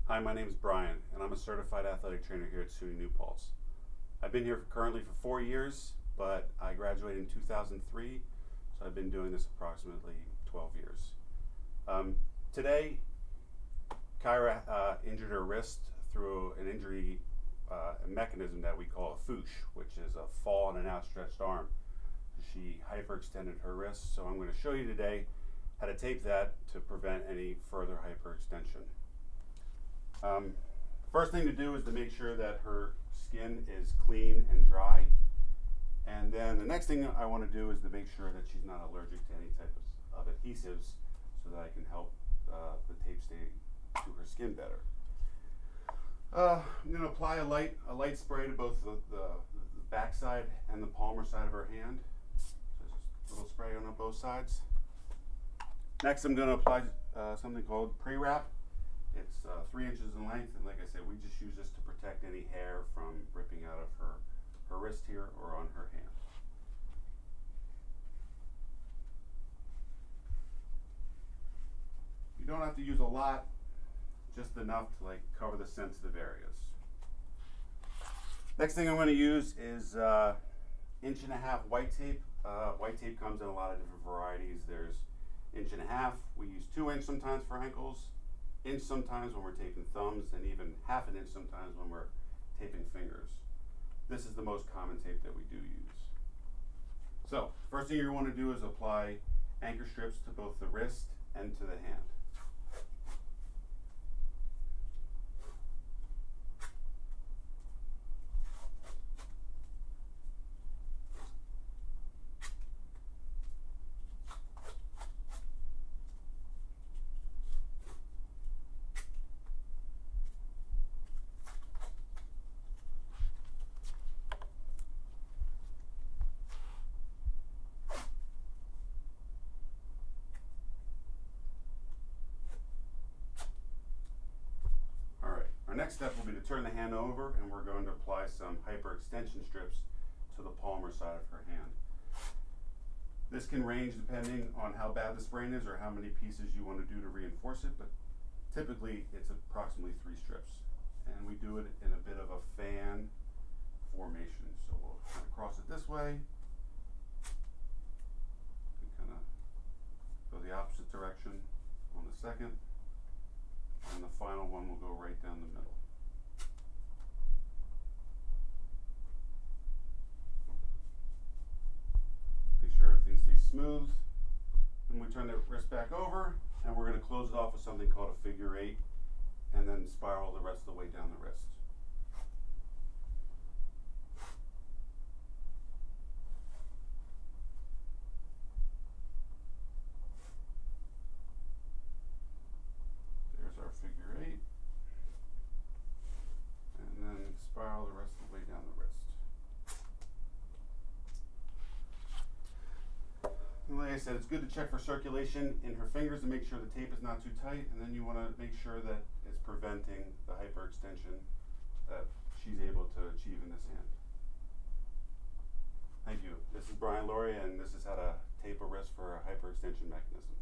Hi, my name is Brian, and I'm a certified athletic trainer here at SUNY New Paltz. I've been here currently for 4 years, but I graduated in 2003, so I've been doing this approximately 12 years. Today, Kyra injured her wrist through an injury mechanism that we call a FOOSH, which is a fall on an outstretched arm. She hyperextended her wrist, so I'm going to show you today how to tape that to prevent any further hyperextension. First thing to do is to make sure that her skin is clean and dry. And then the next thing I want to do is to make sure that she's not allergic to any type of adhesives so that I can help the tape stay to her skin better. I'm going to apply a light spray to both the back side and the palmar side of her hand. So just a little spray on both sides. Next, I'm going to apply something called pre-wrap. It's 3 inches in length, and like I said, we just use this to protect any hair from ripping out of her wrist here or on her hand. You don't have to use a lot, just enough to cover the sensitive areas. Next thing I'm going to use is 1.5 inch white tape. White tape comes in a lot of different varieties. There's 1.5 inch. We use 2 inch sometimes for ankles. Inch sometimes when we're taping thumbs, and even 1/2 inch sometimes when we're taping fingers. This is the most common tape that we do use. So, first thing you want to do is apply anchor strips to both the wrist and to the hand. Our next step will be to turn the hand over, and we're going to apply some hyperextension strips to the palmar side of her hand. This can range depending on how bad the sprain is or how many pieces you want to do to reinforce it, but typically it's approximately 3 strips. And we do it in a bit of a fan formation. So we'll kind of cross it this way, and kind of go the opposite direction on the second. And the final one will go right down the middle. Make sure everything stays smooth. Then we turn the wrist back over, and we're going to close it off with something called a figure 8, and then spiral the rest of the way down the wrist. Our figure 8, and then spiral the rest of the way down the wrist. And like I said, it's good to check for circulation in her fingers to make sure the tape is not too tight, and then you want to make sure that it's preventing the hyperextension that she's able to achieve in this hand. Thank you. This is Brian Laurie, and this is how to tape a wrist for a hyperextension mechanism.